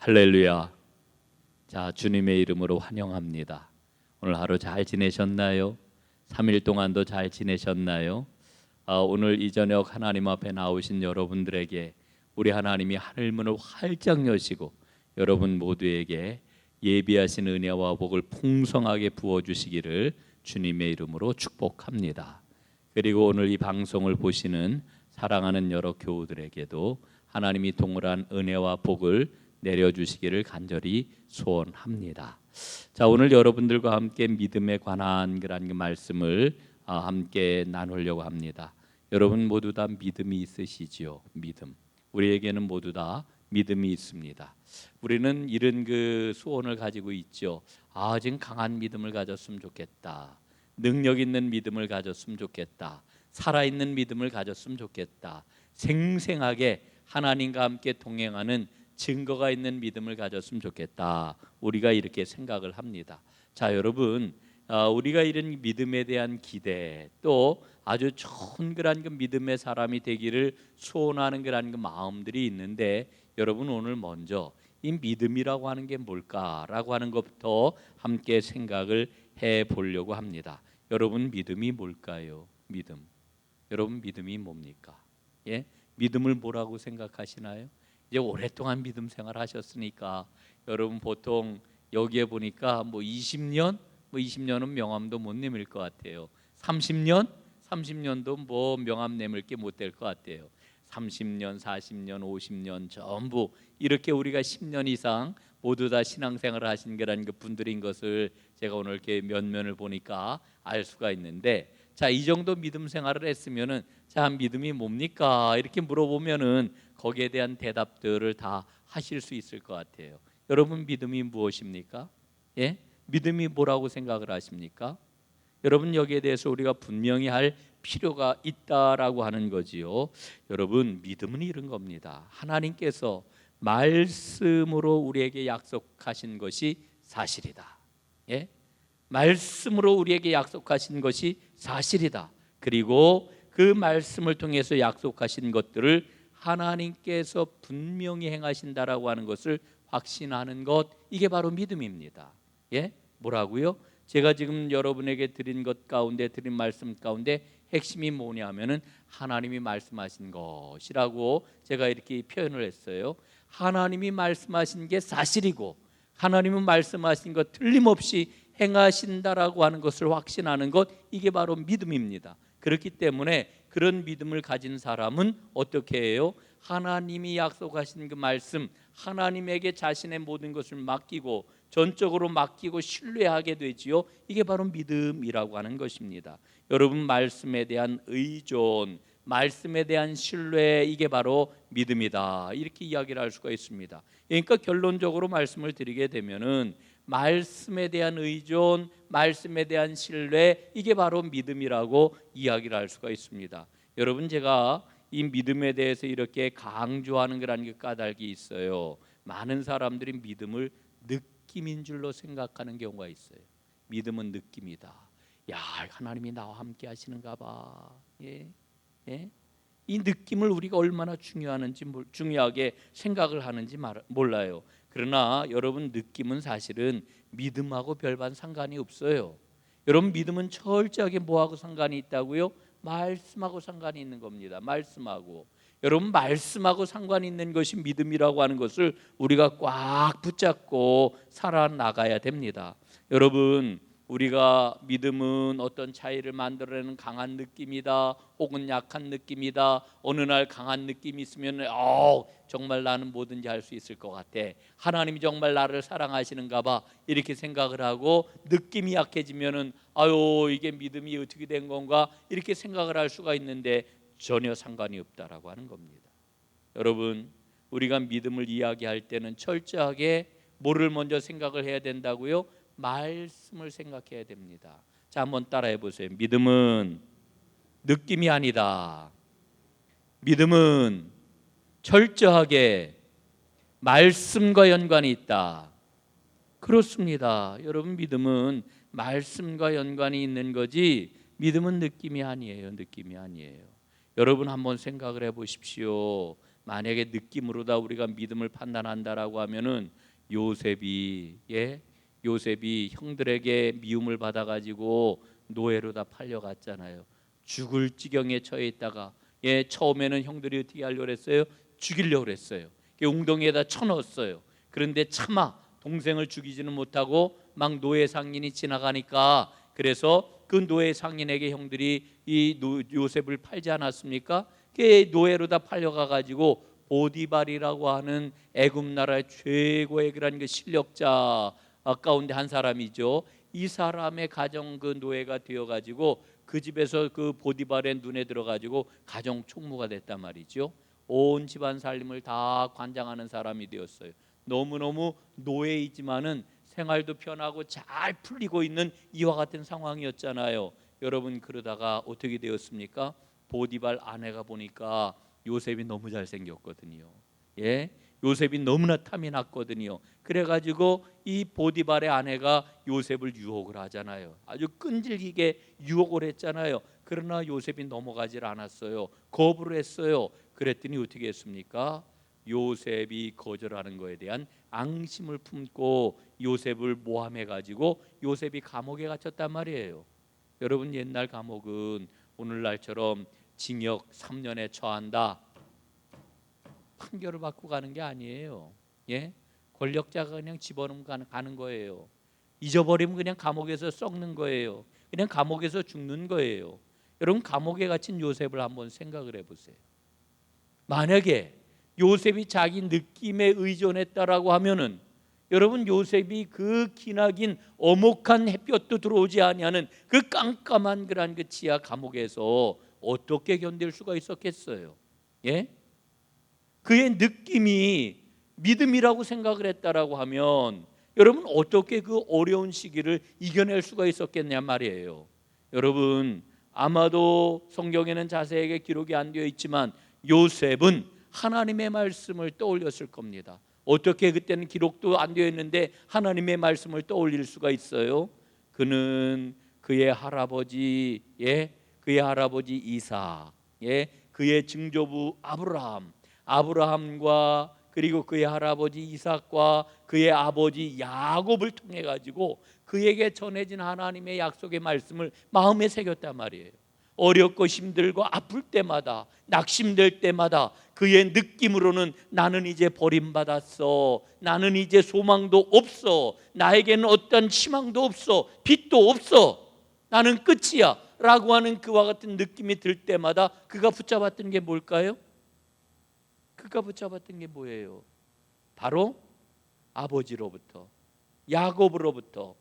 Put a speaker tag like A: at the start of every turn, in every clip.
A: 할렐루야. 자, 주님의 이름으로 환영합니다. 오늘 하루 잘 지내셨나요? 3일 동안도 잘 지내셨나요? 오늘 이 저녁 하나님 앞에 나오신 여러분들에게 우리 하나님이 하늘문을 활짝 여시고 여러분 모두에게 예비하신 은혜와 복을 풍성하게 부어주시기를 주님의 이름으로 축복합니다. 그리고 오늘 이 방송을 보시는 사랑하는 여러 교우들에게도 하나님이 동일한 은혜와 복을 내려주시기를 간절히 소원합니다. 자, 오늘 여러분들과 함께 믿음에 관한 그런 말씀을 함께 나누려고 합니다. 여러분 모두 다 믿음이 있으시지요? 믿음. 우리에게는 모두 다 믿음이 있습니다. 우리는 이런 그 소원을 가지고 있죠. 지금 강한 믿음을 가졌으면 좋겠다. 능력 있는 믿음을 가졌으면 좋겠다. 살아있는 믿음을 가졌으면 좋겠다. 생생하게 하나님과 함께 동행하는 증거가 있는 믿음을 가졌으면 좋겠다. 우리가 이렇게 생각을 합니다. 자, 여러분, 우리가 이런 믿음에 대한 기대, 또 아주 좋은 그런 그 믿음의 사람이 되기를 소원하는 그런 그 마음들이 있는데, 여러분 오늘 먼저 이 믿음이라고 하는 게 뭘까라고 하는 것부터 함께 생각을 해 보려고 합니다. 여러분 믿음이 뭘까요? 믿음. 여러분 믿음이 뭡니까? 예? 믿음을 뭐라고 생각하시나요? 이제 오랫동안 믿음 생활 하셨으니까 여러분 보통 여기에 보니까 20년, 20년은 명함도 못 내밀 것 같아요. 30년도 명함 내밀 게 못 될 것 같아요. 30년, 40년, 50년 전부 이렇게 우리가 10년 이상 모두 다 신앙생활을 하신 그런 그 분들인 것을 제가 오늘 이렇게 면면을 보니까 알 수가 있는데, 자, 이 정도 믿음 생활을 했으면은 자, 믿음이 뭡니까? 이렇게 물어보면은 거기에 대한 대답들을 다 하실 수 있을 것 같아요. 여러분 믿음이 무엇입니까? 예? 믿음이 뭐라고 생각을 하십니까? 여러분 여기에 대해서 우리가 분명히 할 필요가 있다라고 하는 거지요. 여러분 믿음은 이런 겁니다. 하나님께서 말씀으로 우리에게 약속하신 것이 사실이다. 예? 말씀으로 우리에게 약속하신 것이 사실이다. 그리고 그 말씀을 통해서 약속하신 것들을 하나님께서 분명히 행하신다라고 하는 것을 확신하는 것, 이게 바로 믿음입니다. 예? 뭐라고요? 제가 지금 여러분에게 드린 것 가운데, 드린 말씀 가운데 핵심이 뭐냐면은 하나님이 말씀하신 것이라고 제가 이렇게 표현을 했어요. 하나님이 말씀하신 게 사실이고 하나님은 말씀하신 것 틀림없이 행하신다라고 하는 것을 확신하는 것, 이게 바로 믿음입니다. 그렇기 때문에 그런 믿음을 가진 사람은 어떻게 해요? 하나님이 약속하신 그 말씀, 하나님에게 자신의 모든 것을 맡기고 전적으로 맡기고 신뢰하게 되지요. 이게 바로 믿음이라고 하는 것입니다. 여러분 말씀에 대한 의존, 말씀에 대한 신뢰, 이게 바로 믿음이다. 이렇게 이야기를 할 수가 있습니다. 그러니까 결론적으로 말씀을 드리게 되면은 말씀에 대한 의존, 말씀에 대한 신뢰, 이게 바로 믿음이라고 이야기를 할 수가 있습니다. 여러분 제가 이 믿음에 대해서 이렇게 강조하는 그런 까닭이 있어요. 많은 사람들이 믿음을 느낌인 줄로 생각하는 경우가 있어요. 믿음은 느낌이다. 야, 하나님이 나와 함께 하시는가 봐. 예? 예? 이 느낌을 우리가 얼마나 중요하게 생각을 하는지 몰라요. 그러나 여러분 느낌은 사실은 믿음하고 별반 상관이 없어요. 여러분 믿음은 철저하게 뭐하고 상관이 있다고요? 말씀하고 상관이 있는 겁니다. 말씀하고. 여러분 말씀하고 상관이 있는 것이 믿음이라고 하는 것을 우리가 꽉 붙잡고 살아나가야 됩니다. 여러분 우리가 믿음은 어떤 차이를 만들어내는 강한 느낌이다, 혹은 약한 느낌이다. 어느 날 강한 느낌이 있으면 정말 나는 뭐든지 할 수 있을 것 같아, 하나님이 정말 나를 사랑하시는가 봐, 이렇게 생각을 하고, 느낌이 약해지면은 이게 믿음이 어떻게 된 건가, 이렇게 생각을 할 수가 있는데 전혀 상관이 없다라고 하는 겁니다. 여러분 우리가 믿음을 이야기할 때는 철저하게 뭐를 먼저 생각을 해야 된다고요? 말씀을 생각해야 됩니다. 자, 한번 따라해 보세요. 믿음은 느낌이 아니다. 믿음은 철저하게 말씀과 연관이 있다. 그렇습니다. 여러분 믿음은 말씀과 연관이 있는 거지 믿음은 느낌이 아니에요. 느낌이 아니에요. 여러분 한번 생각을 해 보십시오. 만약에 느낌으로다 우리가 믿음을 판단한다라고 하면은 요셉이 형들에게 미움을 받아가지고 노예로 다 팔려갔잖아요. 죽을 지경에 처해 있다가 처음에는 형들이 어떻게 하려고 했어요? 죽이려고 했어요. 웅덩이에다 쳐넣었어요. 그런데 차마 동생을 죽이지는 못하고 막 노예 상인이 지나가니까, 그래서 그 노예 상인에게 형들이 이 요셉을 팔지 않았습니까? 그 노예로 다 팔려가가지고 보디발이라고 하는 애굽 나라의 최고의 그런 그 실력자 가운데 한 사람이죠. 이 사람의 가정 그 노예가 되어가지고 그 집에서 그 보디발의 눈에 들어가지고 가정 총무가 됐단 말이죠. 온 집안 살림을 다 관장하는 사람이 되었어요. 너무너무 노예이지만은 생활도 편하고 잘 풀리고 있는 이와 같은 상황이었잖아요. 여러분, 그러다가 어떻게 되었습니까? 보디발 아내가 보니까 요셉이 너무 잘생겼거든요. 요셉이 너무나 탐이 났거든요. 그래가지고 이 보디발의 아내가 요셉을 유혹을 하잖아요. 아주 끈질기게 유혹을 했잖아요. 그러나 요셉이 넘어가질 않았어요. 거부를 했어요. 그랬더니 어떻게 했습니까? 요셉이 거절하는 것에 대한 앙심을 품고 요셉을 모함해 가지고 요셉이 감옥에 갇혔단 말이에요. 여러분, 옛날 감옥은 오늘날처럼 징역 3년에 처한다 판결을 받고 가는 게 아니에요. 권력자가 그냥 집어넣으면 가는 거예요. 잊어버리면 그냥 감옥에서 썩는 거예요. 그냥 감옥에서 죽는 거예요. 여러분, 감옥에 갇힌 요셉을 한번 생각을 해보세요. 만약에 요셉이 자기 느낌에 의존했다라고 하면은, 여러분, 요셉이 그 기나긴 엄혹한 햇볕도 들어오지 아니하는 그 깜깜한 그런 그 지하 감옥에서 어떻게 견딜 수가 있었겠어요? 그의 느낌이 믿음이라고 생각을 했다라고 하면 여러분, 어떻게 그 어려운 시기를 이겨낼 수가 있었겠냐 말이에요. 여러분, 아마도 성경에는 자세하게 기록이 안 되어 있지만 요셉은 하나님의 말씀을 떠올렸을 겁니다. 어떻게 그때는 기록도 안 되어 있는데 하나님의 말씀을 떠올릴 수가 있어요? 그는 그의 할아버지 이삭, 그의 증조부 아브라함과 그리고 그의 할아버지 이삭과 그의 아버지 야곱을 통해 가지고 그에게 전해진 하나님의 약속의 말씀을 마음에 새겼단 말이에요. 어렵고 힘들고 아플 때마다, 낙심될 때마다 그의 느낌으로는 나는 이제 버림받았어, 나는 이제 소망도 없어, 나에게는 어떤 희망도 없어, 빛도 없어, 나는 끝이야 라고 하는 그와 같은 느낌이 들 때마다 그가 붙잡았던 게 뭘까요? 그가 붙잡았던 게 뭐예요? 바로 아버지로부터, 야곱으로부터,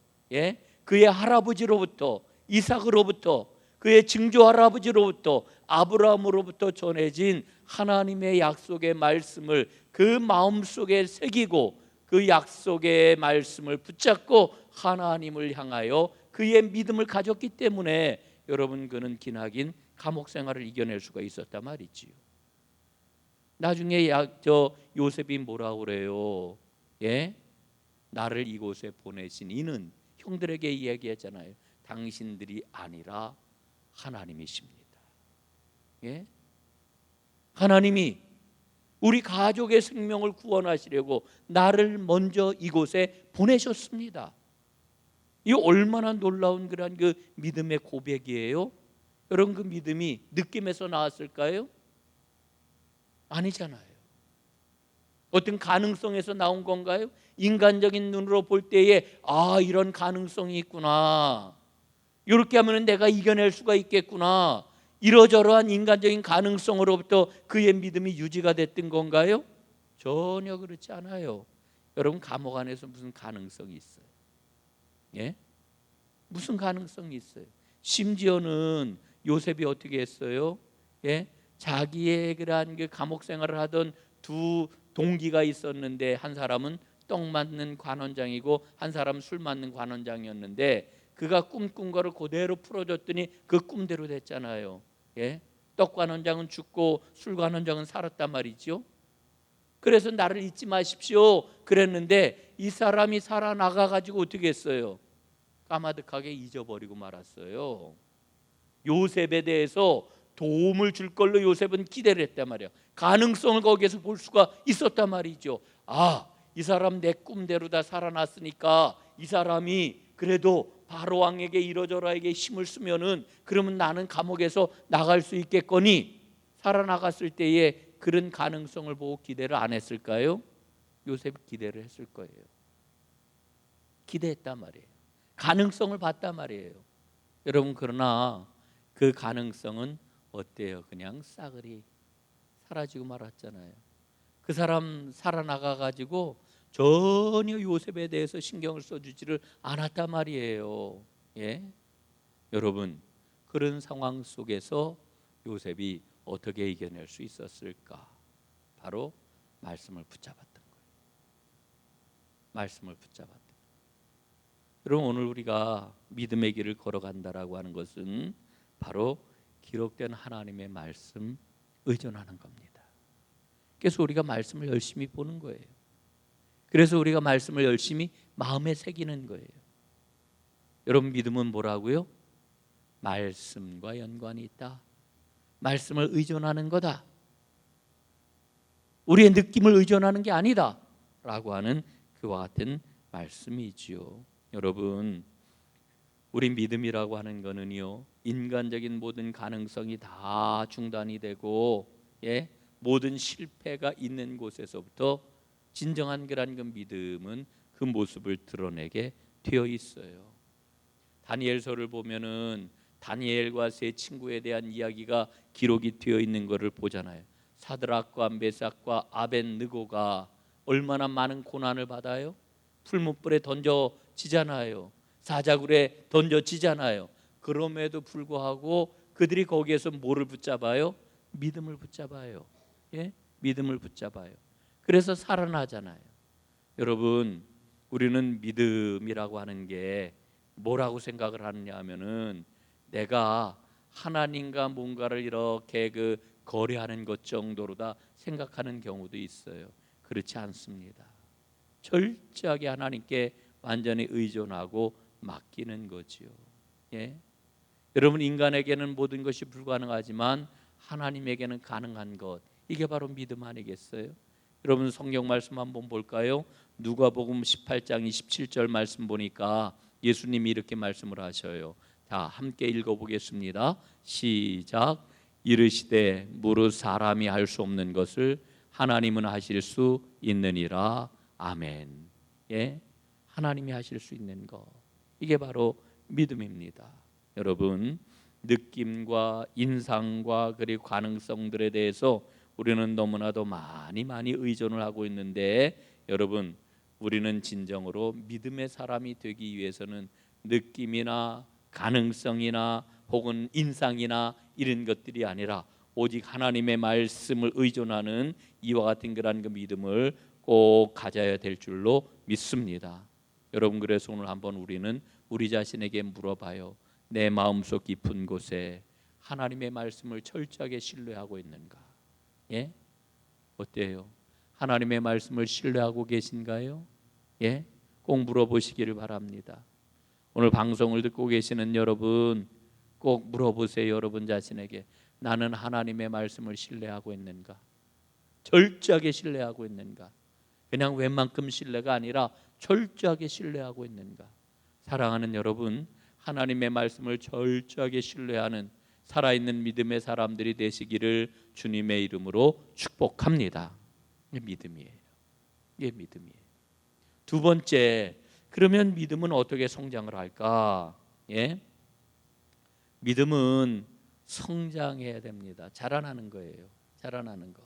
A: 그의 할아버지로부터, 이삭으로부터, 그의 증조 할아버지로부터, 아브라함으로부터 전해진 하나님의 약속의 말씀을 그 마음속에 새기고 그 약속의 말씀을 붙잡고 하나님을 향하여 그의 믿음을 가졌기 때문에 여러분, 그는 기나긴 감옥 생활을 이겨낼 수가 있었단 말이지요. 나중에 요셉이 뭐라고 그래요? 나를 이곳에 보내신 이는 형들에게 이야기했잖아요. 당신들이 아니라 하나님이십니다. 하나님이 우리 가족의 생명을 구원하시려고 나를 먼저 이곳에 보내셨습니다. 이 얼마나 놀라운 그런 그 믿음의 고백이에요. 여러분, 그 믿음이 느낌에서 나왔을까요? 아니잖아요. 어떤 가능성에서 나온 건가요? 인간적인 눈으로 볼 때에 이런 가능성이 있구나, 이렇게 하면 내가 이겨낼 수가 있겠구나, 이러저러한 인간적인 가능성으로부터 그의 믿음이 유지가 됐던 건가요? 전혀 그렇지 않아요. 여러분, 감옥 안에서 무슨 가능성이 있어요? 무슨 가능성이 있어요? 심지어는 요셉이 어떻게 했어요? 자기의 그러한 그 감옥 생활을 하던 두 동기가 있었는데, 한 사람은 떡 맞는 관원장이고 한 사람은 술 맞는 관원장이었는데, 그가 꿈꾼 거를 그대로 풀어줬더니 그 꿈대로 됐잖아요. 떡 관원장은 죽고 술 관원장은 살았단 말이죠. 그래서 나를 잊지 마십시오 그랬는데, 이 사람이 살아나가 가지고 어떻게 했어요? 까마득하게 잊어버리고 말았어요. 요셉에 대해서 도움을 줄 걸로 요셉은 기대를 했단 말이에요. 가능성을 거기에서 볼 수가 있었단 말이죠. 이 사람 내 꿈대로 다 살아났으니까 이 사람이 그래도 바로 왕에게 이러저러에게 힘을 쓰면은 그러면 나는 감옥에서 나갈 수 있겠거니, 살아나갔을 때에 그런 가능성을 보고 기대를 안 했을까요? 요셉이 기대를 했을 거예요. 기대했단 말이에요. 가능성을 봤단 말이에요. 여러분, 그러나 그 가능성은 어때요? 그냥 싸그리 사라지고 말았잖아요. 그 사람 살아나가 가지고 전혀 요셉에 대해서 신경을 써주지를 않았단 말이에요. 예? 여러분, 그런 상황 속에서 요셉이 어떻게 이겨낼 수 있었을까? 바로 말씀을 붙잡았던 거예요. 말씀을 붙잡았던 거예요. 여러분, 오늘 우리가 믿음의 길을 걸어간다라고 하는 것은 바로 기록된 하나님의 말씀 의존하는 겁니다. 그래서 우리가 말씀을 열심히 보는 거예요. 그래서 우리가 말씀을 열심히 마음에 새기는 거예요. 여러분, 믿음은 뭐라고요? 말씀과 연관이 있다. 말씀을 의존하는 거다. 우리의 느낌을 의존하는 게 아니다 라고 하는 그와 같은 말씀이지요. 여러분, 우리 믿음이라고 하는 거는요, 인간적인 모든 가능성이 다 중단이 되고 모든 실패가 있는 곳에서부터 진정한 그 믿음은 그 모습을 드러내게 되어 있어요. 다니엘서를 보면은 다니엘과 세 친구에 대한 이야기가 기록이 되어 있는 것을 보잖아요. 사드락과 메삭과 아벳느고가 얼마나 많은 고난을 받아요? 풀무불에 던져지잖아요. 사자굴에 던져지잖아요. 그럼에도 불구하고 그들이 거기에서 뭐를 붙잡아요? 믿음을 붙잡아요. 믿음을 붙잡아요. 그래서 살아나잖아요. 여러분, 우리는 믿음이라고 하는 게 뭐라고 생각을 하느냐 하면은 내가 하나님과 뭔가를 이렇게 거래하는 것 정도로다 생각하는 경우도 있어요. 그렇지 않습니다. 철저하게 하나님께 완전히 의존하고 맡기는 거지요. 여러분, 인간에게는 모든 것이 불가능하지만 하나님에게는 가능한 것, 이게 바로 믿음 아니겠어요? 여러분, 성경 말씀 한번 볼까요? 누가복음 18장 27절 말씀 보니까 예수님이 이렇게 말씀을 하셔요. 자, 함께 읽어보겠습니다. 시작. 이르시되 무릇 사람이 할 수 없는 것을 하나님은 하실 수 있느니라. 아멘. 하나님이 하실 수 있는 것, 이게 바로 믿음입니다. 여러분, 느낌과 인상과 그리고 가능성들에 대해서 우리는 너무나도 많이 의존을 하고 있는데, 여러분, 우리는 진정으로 믿음의 사람이 되기 위해서는 느낌이나 가능성이나 혹은 인상이나 이런 것들이 아니라 오직 하나님의 말씀을 의존하는 이와 같은 그 믿음을 꼭 가져야 될 줄로 믿습니다. 여러분, 그래서 오늘 한번 우리는 우리 자신에게 물어봐요. 내 마음속 깊은 곳에 하나님의 말씀을 철저하게 신뢰하고 있는가? 어때요? 하나님의 말씀을 신뢰하고 계신가요? 꼭 물어보시기를 바랍니다. 오늘 방송을 듣고 계시는 여러분, 꼭 물어보세요. 여러분 자신에게, 나는 하나님의 말씀을 신뢰하고 있는가? 철저하게 신뢰하고 있는가? 그냥 웬만큼 신뢰가 아니라 철저하게 신뢰하고 있는가? 사랑하는 여러분, 하나님의 말씀을 철저하게 신뢰하는 살아있는 믿음의 사람들이 되시기를 주님의 이름으로 축복합니다. 이게 믿음이에요. 이게 믿음이에요. 두 번째, 그러면 믿음은 어떻게 성장을 할까? 믿음은 성장해야 됩니다. 자라나는 거예요. 자라나는 거.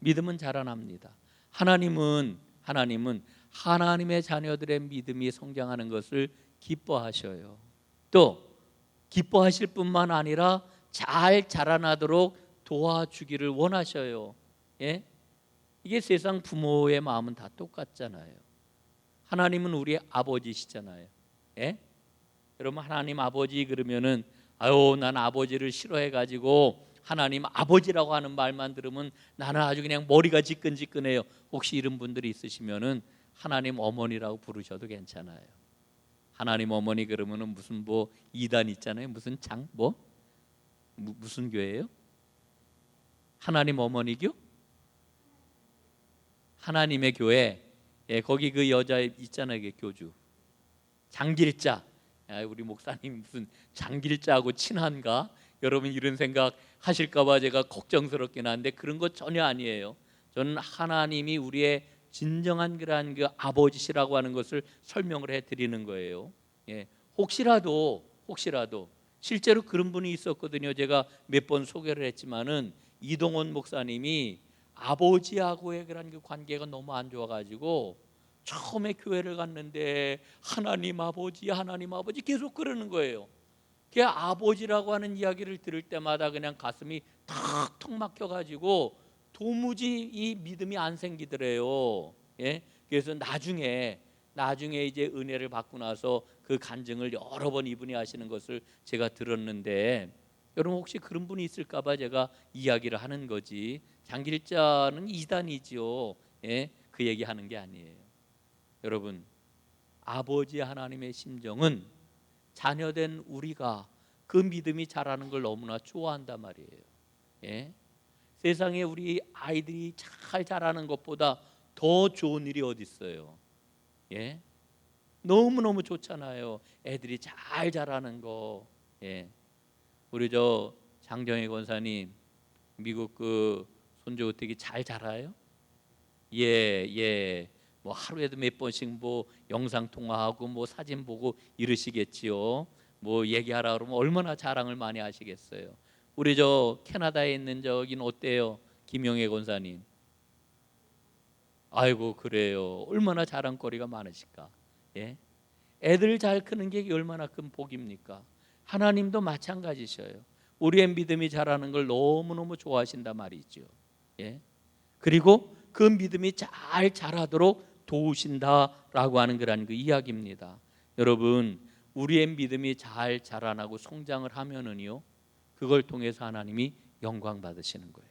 A: 믿음은 자라납니다. 하나님은 하나님의 자녀들의 믿음이 성장하는 것을 기뻐하셔요. 또 기뻐하실 뿐만 아니라 잘 자라나도록 도와주기를 원하셔요. 이게 세상 부모의 마음은 다 똑같잖아요. 하나님은 우리 아버지시잖아요. 여러분, 하나님 아버지 그러면은 난 아버지를 싫어해가지고 하나님 아버지라고 하는 말만 들으면 나는 아주 그냥 머리가 지끈지끈해요. 혹시 이런 분들이 있으시면은 하나님 어머니라고 부르셔도 괜찮아요. 하나님 어머니 그러면은 무슨 이단 있잖아요. 무슨 무슨 교회예요? 하나님 어머니교? 하나님의 교회. 예, 거기 그 여자 있잖아요, 그 교주 장길자. 우리 목사님 무슨 장길자하고 친한가? 여러분 이런 생각 하실까봐 제가 걱정스럽긴 한데 그런 거 전혀 아니에요. 저는 하나님이 우리의 진정한 그러한 그 아버지시라고 하는 것을 설명을 해드리는 거예요. 예, 혹시라도 실제로 그런 분이 있었거든요. 제가 몇 번 소개를 했지만은 이동원 목사님이 아버지하고의 그런 그 관계가 너무 안 좋아가지고 처음에 교회를 갔는데 하나님 아버지 계속 그러는 거예요. 그 아버지라고 하는 이야기를 들을 때마다 그냥 가슴이 턱턱 막혀가지고 도무지 이 믿음이 안 생기더래요. 예? 그래서 나중에 이제 은혜를 받고 나서 그 간증을 여러 번 이분이 하시는 것을 제가 들었는데, 여러분 혹시 그런 분이 있을까봐 제가 이야기를 하는 거지. 장길자는 이단이지요. 예? 그 얘기하는 게 아니에요. 여러분, 아버지 하나님의 심정은 자녀된 우리가 그 믿음이 자라는 걸 너무나 좋아한단 말이에요. 예? 세상에 우리 아이들이 잘 자라는 것보다 더 좋은 일이 어디 있어요? 예? 너무너무 좋잖아요. 애들이 잘 자라는 거. 예. 우리 저 장정희 권사님 미국 그 손주 어떻게 잘 자라요? 예. 뭐 하루에도 몇 번씩 뭐 영상 통화하고 뭐 사진 보고 이러시겠지요. 뭐 얘기하라 그러면 얼마나 자랑을 많이 하시겠어요. 우리 저 캐나다에 있는 저긴 어때요? 김영애 권사님. 아이고 그래요. 얼마나 자랑거리가 많으실까. 예? 애들 잘 크는 게 얼마나 큰 복입니까? 하나님도 마찬가지셔요. 우리의 믿음이 자라는 걸 너무너무 좋아하신단 말이죠. 예? 그리고 그 믿음이 잘 자라도록 도우신다라고 하는 그런 그 이야기입니다. 여러분, 우리의 믿음이 잘 자라나고 성장을 하면은요, 그걸 통해서 하나님이 영광 받으시는 거예요.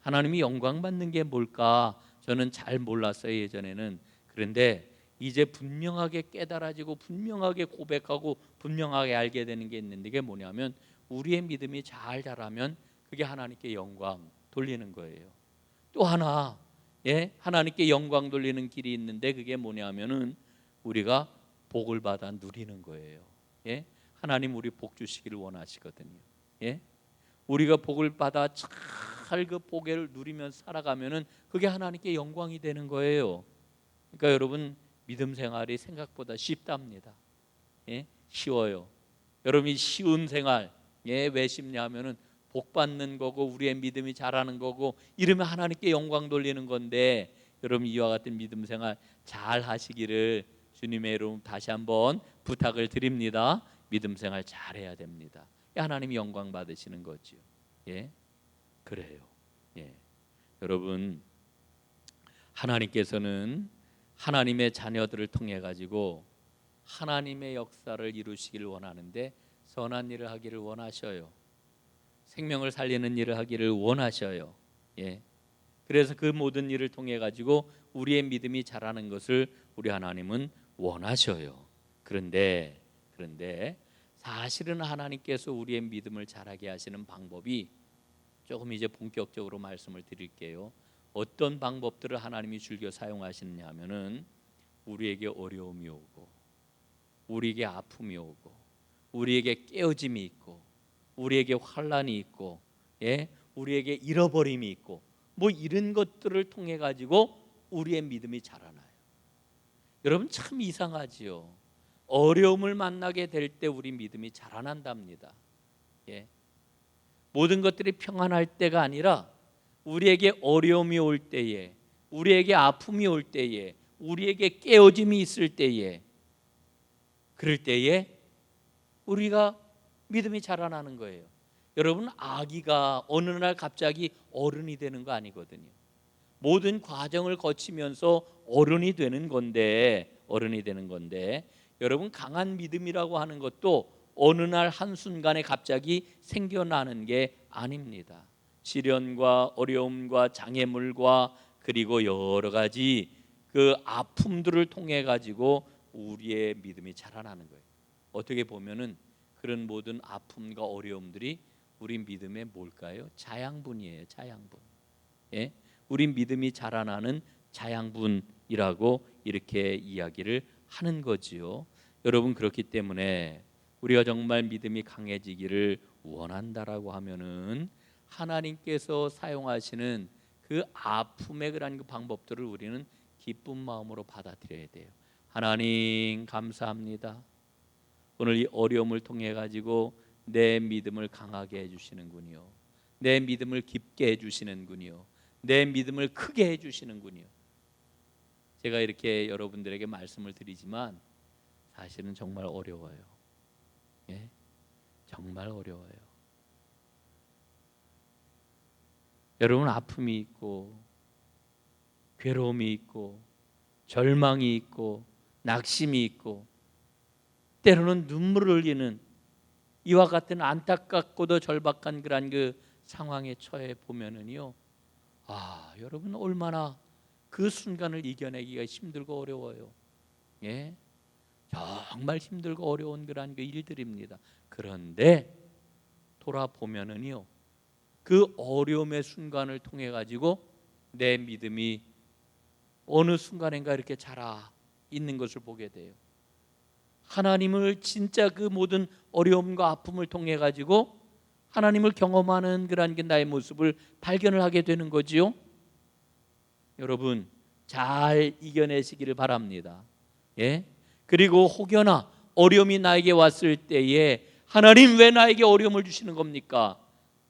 A: 하나님이 영광 받는 게 뭘까? 저는 잘 몰랐어요, 예전에는. 그런데 이제 분명하게 깨달아지고 분명하게 고백하고 분명하게 알게 되는 게 있는데, 이게 뭐냐면 우리의 믿음이 잘 자라면 그게 하나님께 영광 돌리는 거예요. 또 하나, 예, 하나님께 영광 돌리는 길이 있는데 그게 뭐냐면은 우리가 복을 받아 누리는 거예요. 예, 하나님 우리 복 주시기를 원하시거든요. 예, 우리가 복을 받아 잘 그 복을 누리면서 살아가면은 그게 하나님께 영광이 되는 거예요. 그러니까 여러분 믿음 생활이 생각보다 쉽답니다. 예, 쉬워요. 여러분이 쉬운 생활, 예, 왜 쉽냐면은 복 받는 거고 우리의 믿음이 자라는 거고 이러면 하나님께 영광 돌리는 건데, 여러분 이와 같은 믿음 생활 잘 하시기를 주님의 이름 다시 한번 부탁을 드립니다. 믿음 생활 잘 해야 됩니다. 하나님이 영광 받으시는 거죠. 예, 그래요. 예, 여러분 하나님께서는 하나님의 자녀들을 통해 가지고 하나님의 역사를 이루시기를 원하는데 선한 일을 하기를 원하셔요. 생명을 살리는 일을 하기를 원하셔요. 예. 그래서 그 모든 일을 통해 가지고 우리의 믿음이 자라는 것을 우리 하나님은 원하셔요. 그런데 사실은 하나님께서 우리의 믿음을 자라게 하시는 방법이 조금 이제 본격적으로 말씀을 드릴게요. 어떤 방법들을 하나님이 즐겨 사용하시느냐 하면은 우리에게 어려움이 오고 우리에게 아픔이 오고 우리에게 깨어짐이 있고 우리에게 환난이 있고, 예, 우리에게 잃어버림이 있고 뭐 이런 것들을 통해 가지고 우리의 믿음이 자라나요. 여러분 참 이상하지요. 어려움을 만나게 될 때 우리 믿음이 자라난답니다. 예, 모든 것들이 평안할 때가 아니라 우리에게 어려움이 올 때에, 우리에게 아픔이 올 때에, 우리에게 깨어짐이 있을 때에, 그럴 때에 우리가 믿음이 자라나는 거예요. 여러분 아기가 어느 날 갑자기 어른이 되는 거 아니거든요. 모든 과정을 거치면서 어른이 되는 건데 여러분 강한 믿음이라고 하는 것도 어느 날 한순간에 갑자기 생겨나는 게 아닙니다. 시련과 어려움과 장애물과 그리고 여러 가지 그 아픔들을 통해 가지고 우리의 믿음이 자라나는 거예요. 어떻게 보면은 그런 모든 아픔과 어려움들이 우리 믿음의 뭘까요? 자양분이에요. 자양분. 예? 우리 믿음이 자라나는 자양분이라고 이렇게 이야기를 하는 거지요. 여러분, 그렇기 때문에 우리가 정말 믿음이 강해지기를 원한다라고 하면은 하나님께서 사용하시는 그 아픔의 그런 그 방법들을 우리는 기쁜 마음으로 받아들여야 돼요. 하나님 감사합니다. 오늘 이 어려움을 통해 가지고 내 믿음을 강하게 해주시는군요. 내 믿음을 깊게 해주시는군요. 내 믿음을 크게 해주시는군요. 제가 이렇게 여러분들에게 말씀을 드리지만 사실은 정말 어려워요. 예? 정말 어려워요. 여러분, 아픔이 있고 괴로움이 있고 절망이 있고 낙심이 있고 때로는 눈물을 흘리는 이와 같은 안타깝고도 절박한 그런 그 상황에 처해 보면은요, 여러분 얼마나 그 순간을 이겨내기가 힘들고 어려워요. 예, 정말 힘들고 어려운 그런 그 일들입니다. 그런데 돌아보면은요, 그 어려움의 순간을 통해 가지고 내 믿음이 어느 순간인가 이렇게 자라 있는 것을 보게 돼요. 하나님을 진짜 그 모든 어려움과 아픔을 통해 가지고 하나님을 경험하는 그런 게 나의 모습을 발견을 하게 되는 거지요. 여러분, 잘 이겨내시기를 바랍니다. 예? 그리고 혹여나 어려움이 나에게 왔을 때에 하나님 왜 나에게 어려움을 주시는 겁니까?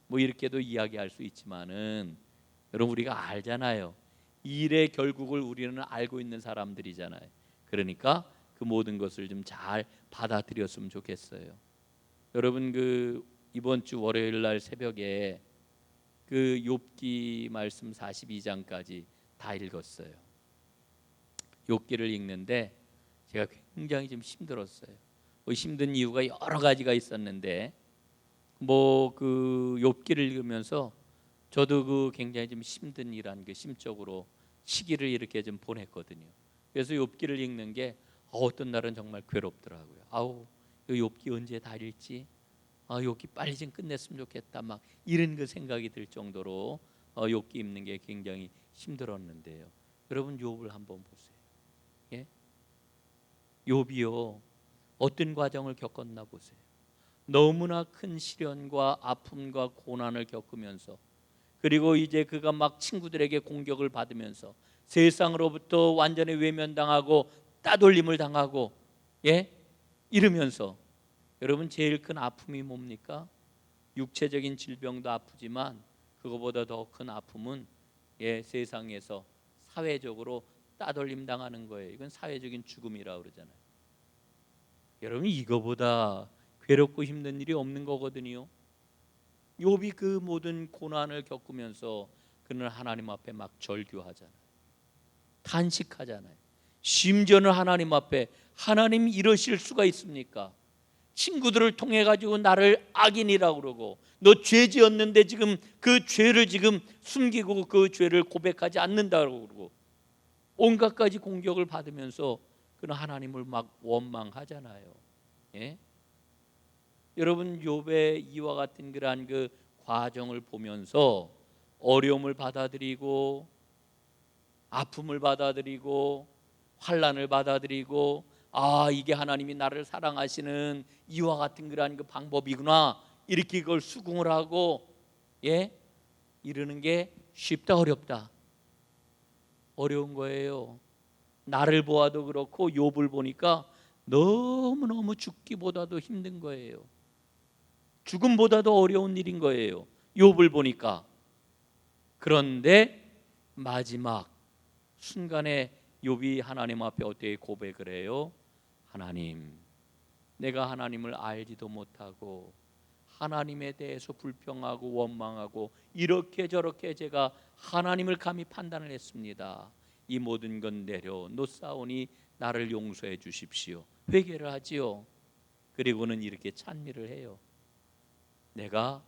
A: 뭐 이렇게도 이야기할 수 있지만은 여러분, 우리가 알잖아요. 일의 결국을 우리는 알고 있는 사람들이잖아요. 그러니까 그 모든 것을 좀 잘 받아들였으면 좋겠어요. 여러분, 그 이번 주 월요일 날 새벽에 그 욥기 말씀 42장까지 다 읽었어요. 욥기를 읽는데 제가 굉장히 좀 힘들었어요. 힘든 이유가 여러 가지가 있었는데 뭐 그 욥기를 읽으면서 저도 그 굉장히 좀 힘든 일한 그 심적으로 시기를 이렇게 좀 보냈거든요. 그래서 욥기를 읽는 게 어떤 날은 정말 괴롭더라고요. 이 욥기 언제 다 읽지? 욥기 빨리 좀 끝냈으면 좋겠다. 막 이런 그 생각이 들 정도로 욥기 읽는 게 굉장히 힘들었는데요. 여러분, 욥을 한번 보세요. 예? 욥이요, 어떤 과정을 겪었나 보세요. 너무나 큰 시련과 아픔과 고난을 겪으면서, 그리고 이제 그가 막 친구들에게 공격을 받으면서 세상으로부터 완전히 외면당하고 따돌림을 당하고, 예? 이러면서 여러분, 제일 큰 아픔이 뭡니까? 육체적인 질병도 아프지만 그거보다 더 큰 아픔은 세상에서 사회적으로 따돌림 당하는 거예요. 이건 사회적인 죽음이라고 그러잖아요. 여러분, 이거보다 괴롭고 힘든 일이 없는 거거든요. 욥이 그 모든 고난을 겪으면서 그는 하나님 앞에 막 절규하잖아요. 탄식하잖아요. 심지어는 하나님 앞에, 하나님 이러실 수가 있습니까? 친구들을 통해 가지고 나를 악인이라고 그러고, 너 죄 지었는데 지금 그 죄를 지금 숨기고 그 죄를 고백하지 않는다고 그러고, 온갖 가지 공격을 받으면서 그는 하나님을 막 원망하잖아요. 예? 여러분, 욥의 이와 같은 그러한 그 과정을 보면서 어려움을 받아들이고 아픔을 받아들이고 환난을 받아들이고, 이게 하나님이 나를 사랑하시는 이와 같은 그러한 그 방법이구나, 이렇게 그걸 수긍을 하고 이러는 게 쉽다 어렵다? 어려운 거예요. 나를 보아도 그렇고 욥을 보니까 너무너무 죽기보다도 힘든 거예요. 죽음보다도 어려운 일인 거예요, 욥을 보니까. 그런데 마지막 순간에 욥이 하나님 앞에 어떻게 고백을 해요? 하나님, 내가 하나님을 알지도 못하고 하나님에 대해서 불평하고 원망하고 이렇게 저렇게 제가 하나님을 감히 판단을 했습니다. 이 모든 건 내려놓사오니 나를 용서해 주십시오. 회개를 하지요. 그리고는 이렇게 찬미를 해요. 내가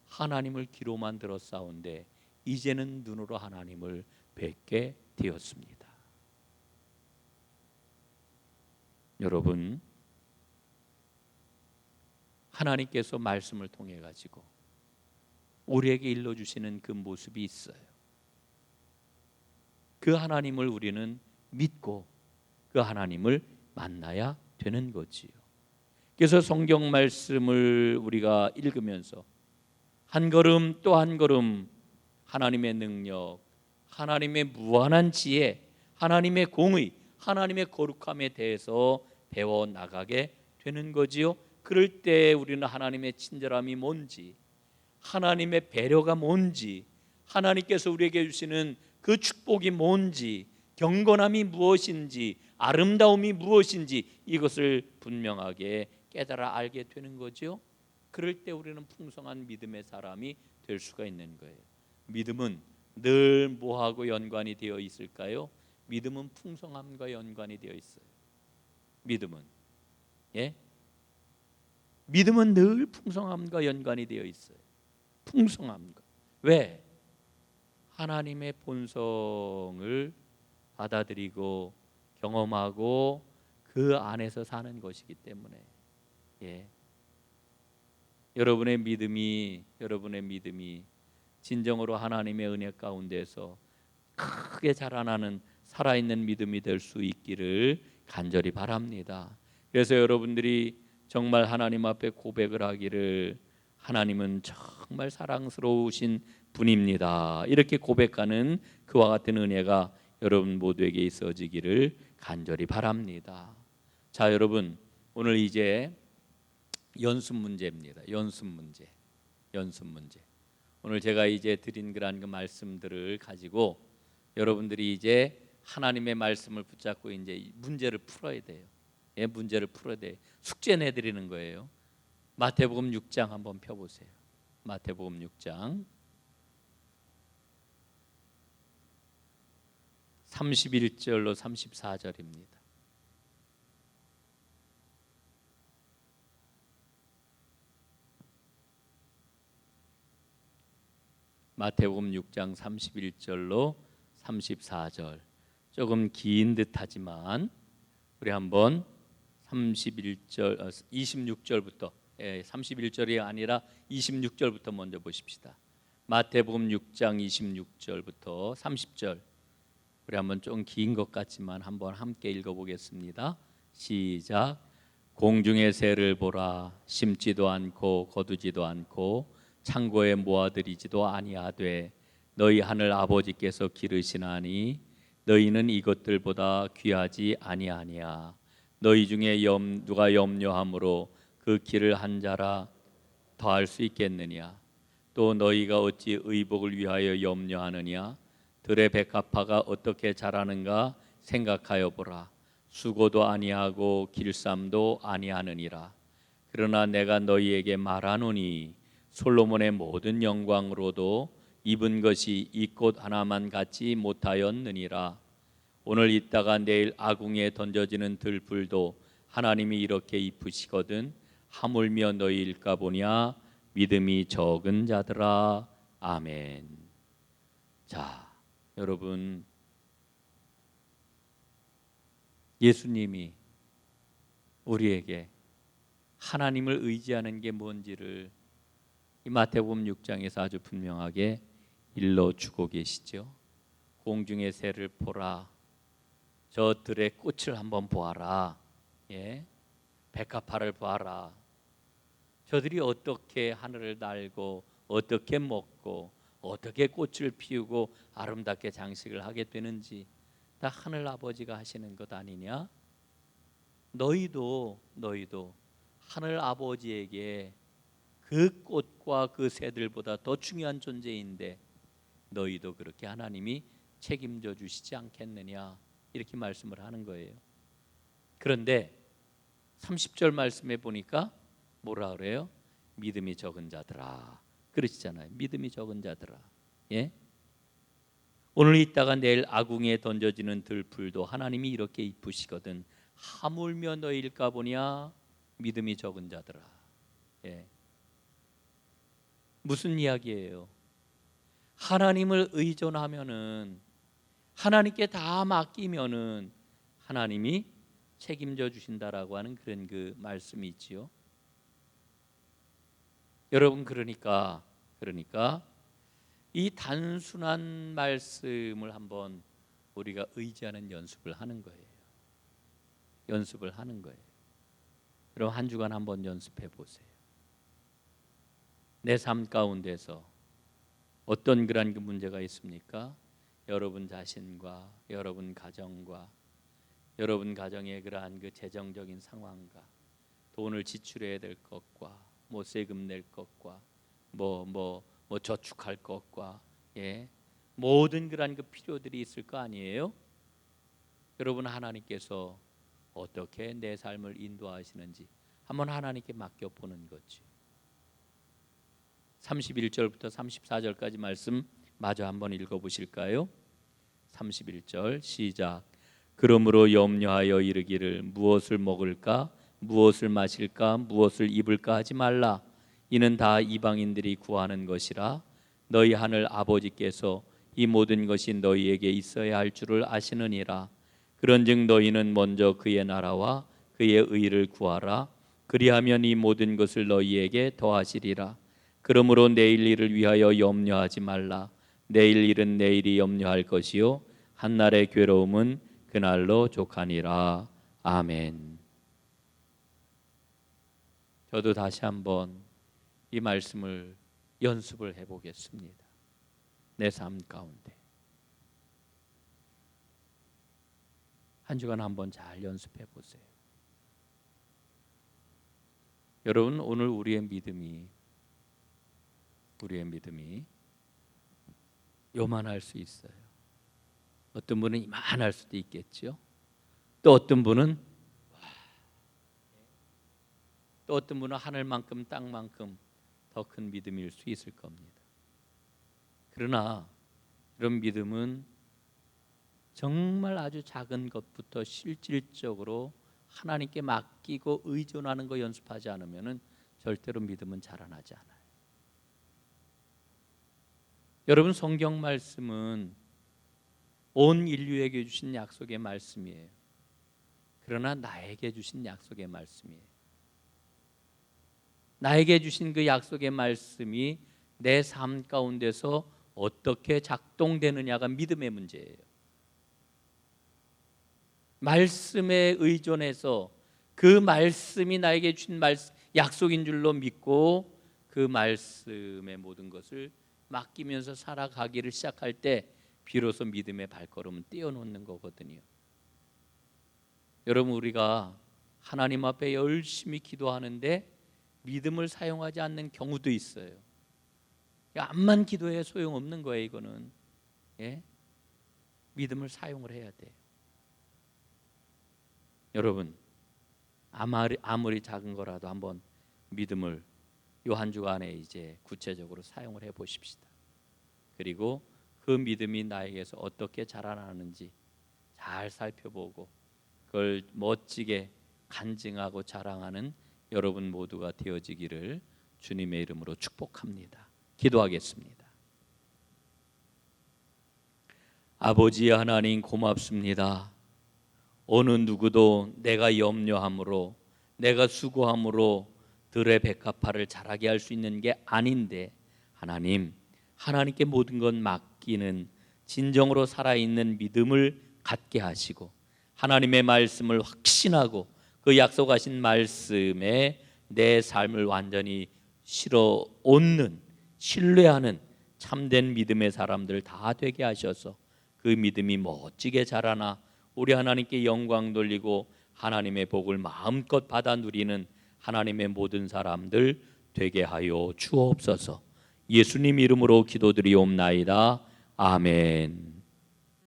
A: 하나님을 귀로만 들었사온데 이제는 눈으로 하나님을 뵙게 되었습니다. 여러분, 하나님께서 말씀을 통해 가지고 우리에게 일러주시는 그 모습이 있어요. 그 하나님을 우리는 믿고 그 하나님을 만나야 되는 거지요. 그래서 성경 말씀을 우리가 읽으면서 한 걸음 또 한 걸음 하나님의 능력, 하나님의 무한한 지혜, 하나님의 공의, 하나님의 거룩함에 대해서 배워 나가게 되는 거지요. 그럴 때 우리는 하나님의 친절함이 뭔지, 하나님의 배려가 뭔지, 하나님께서 우리에게 주시는 그 축복이 뭔지, 경건함이 무엇인지, 아름다움이 무엇인지 이것을 분명하게 깨달아 알게 되는 거죠. 그럴 때 우리는 풍성한 믿음의 사람이 될 수가 있는 거예요. 믿음은 늘 뭐하고 연관이 되어 있을까요? 믿음은 풍성함과 연관이 되어 있어요. 믿음은 믿음은 늘 풍성함과 연관이 되어 있어요. 풍성함과. 왜? 하나님의 본성을 받아들이고 경험하고 그 안에서 사는 것이기 때문에. 여러분의 믿음이 진정으로 하나님의 은혜 가운데서 크게 자라나는 살아있는 믿음이 될 수 있기를 간절히 바랍니다. 그래서 여러분들이 정말 하나님 앞에 고백을 하기를, 하나님은 정말 사랑스러우신 분입니다, 이렇게 고백하는 그와 같은 은혜가 여러분 모두에게 있어지기를 간절히 바랍니다. 자, 여러분, 오늘 이제 연습 문제입니다. 연습 문제. 오늘 제가 이제 드린 그런 그 말씀들을 가지고 여러분들이 이제 하나님의 말씀을 붙잡고 이제 문제를 풀어야 돼요. 문제를 풀어야 돼요. 숙제 내드리는 거예요. 마태복음 6장 한번 펴보세요. 마태복음 6장 31절로 34절입니다. 마태복음 6장 31절로 34절. 조금 긴 듯하지만 우리 한번 26절부터 31절이 아니라 26절부터 먼저 보십시다. 마태복음 6장 26절부터 30절. 우리 한번 좀 긴 것 같지만 한번 함께 읽어보겠습니다. 시작. 공중의 새를 보라. 심지도 않고 거두지도 않고 창고에 모아들이지도 아니하되 너희 하늘 아버지께서 기르시나니 너희는 이것들보다 귀하지 아니하니야. 너희 중에 누가 염려함으로 그 길을 한 자라 더할 수 있겠느냐. 또 너희가 어찌 의복을 위하여 염려하느냐. 들의 백합화가 어떻게 자라는가 생각하여 보라. 수고도 아니하고 길쌈도 아니하느니라. 그러나 내가 너희에게 말하노니 솔로몬의 모든 영광으로도 입은 것이 이 꽃 하나만 같지 못하였느니라. 오늘 있다가 내일 아궁이에 던져지는 들불도 하나님이 이렇게 입으시거든 하물며 너희일까 보냐. 믿음이 적은 자들아. 아멘. 자, 여러분, 예수님이 우리에게 하나님을 의지하는 게 뭔지를 이 마태복음 6장에서 아주 분명하게 일러주고 계시죠. 공중의 새를 보라. 저 들의 꽃을 한번 보아라. 백합화를 보아라. 저들이 어떻게 하늘을 날고 어떻게 먹고 어떻게 꽃을 피우고 아름답게 장식을 하게 되는지 다 하늘 아버지가 하시는 것 아니냐? 너희도 하늘 아버지에게 그 꽃과 그 새들보다 더 중요한 존재인데 너희도 그렇게 하나님이 책임져 주시지 않겠느냐, 이렇게 말씀을 하는 거예요. 그런데 30절 말씀에 보니까 뭐라 그래요? 믿음이 적은 자들아, 그러시잖아요. 믿음이 적은 자들아. 오늘 있다가 내일 아궁이에 던져지는 들불도 하나님이 이렇게 입으시거든 하물며 너희일까 보냐. 믿음이 적은 자들아. 무슨 이야기예요? 하나님을 의존하면은, 하나님께 다 맡기면은 하나님이 책임져 주신다라고 하는 그런 그 말씀이 있지요. 여러분, 그러니까 그러니까 이 단순한 말씀을 한번 우리가 의지하는 연습을 하는 거예요. 연습을 하는 거예요. 그럼 한 주간 한번 연습해 보세요. 내 삶 가운데서 어떤 그런 그 문제가 있습니까? 여러분 자신과 여러분 가정과 여러분 가정의 그러한 그 재정적인 상황과 돈을 지출해야 될 것과 뭐 세금 낼 것과 뭐 저축할 것과 모든 그러한 그 필요들이 있을 거 아니에요? 여러분 하나님께서 어떻게 내 삶을 인도하시는지 한번 하나님께 맡겨 보는 거지. 31절부터 34절까지 말씀 마저 한번 읽어 보실까요? 31절 시작. 그러므로 염려하여 이르기를 무엇을 먹을까 무엇을 마실까 무엇을 입을까 하지 말라. 이는 다 이방인들이 구하는 것이라. 너희 하늘 아버지께서 이 모든 것이 너희에게 있어야 할 줄을 아시느니라. 그런즉 너희는 먼저 그의 나라와 그의 의를 구하라. 그리하면 이 모든 것을 너희에게 더하시리라. 그러므로 내일 일을 위하여 염려하지 말라. 내일 일은 내일이 염려할 것이요 한날의 괴로움은 그날로 족하니라. 아멘. 저도 다시 한번 이 말씀을 연습을 해보겠습니다. 내 삶 가운데 한 주간 한번 잘 연습해 보세요. 여러분 오늘 우리의 믿음이 요만할 수 있어요. 어떤 분은 이만할 수도 있겠죠. 또 어떤 분은 하늘만큼 땅만큼 더 큰 믿음일 수 있을 겁니다. 그러나 그런 믿음은 정말 아주 작은 것부터 실질적으로 하나님께 맡기고 의존하는 거 연습하지 않으면 절대로 믿음은 자라나지 않아요. 여러분 성경 말씀은 온 인류에게 주신 약속의 말씀이에요. 그러나 나에게 주신 약속의 말씀이에요. 나에게 주신 그 약속의 말씀이 내 삶 가운데서 어떻게 작동되느냐가 믿음의 문제예요. 말씀에 의존해서 그 말씀이 나에게 주신 약속인 줄로 믿고 그 말씀의 모든 것을 맡기면서 살아가기를 시작할 때 비로소 믿음의 발걸음은 떼어놓는 거거든요. 여러분 우리가 하나님 앞에 열심히 기도하는데 믿음을 사용하지 않는 경우도 있어요. 암만 기도해 소용없는 거예요. 이거는 믿음을 사용을 해야 돼요. 여러분 아무리 작은 거라도 한번 믿음을 요 한 주간에 이제 구체적으로 사용을 해 보십시다. 그리고 그 믿음이 나에게서 어떻게 자라나는지 잘 살펴보고 그걸 멋지게 간증하고 자랑하는 여러분 모두가 되어지기를 주님의 이름으로 축복합니다. 기도하겠습니다. 아버지 하나님 고맙습니다. 어느 누구도 내가 염려함으로 내가 수고함으로 들의 백합화를 자라게 할 수 있는 게 아닌데 하나님께 모든 건 맡기는 진정으로 살아있는 믿음을 갖게 하시고 하나님의 말씀을 확신하고 그 약속하신 말씀에 내 삶을 완전히 실어 얹는 신뢰하는 참된 믿음의 사람들 다 되게 하셔서 그 믿음이 멋지게 자라나 우리 하나님께 영광 돌리고 하나님의 복을 마음껏 받아 누리는 하나님의 모든 사람들 되게 하여 주옵소서. 예수님 이름으로 기도드리옵나이다. 아멘.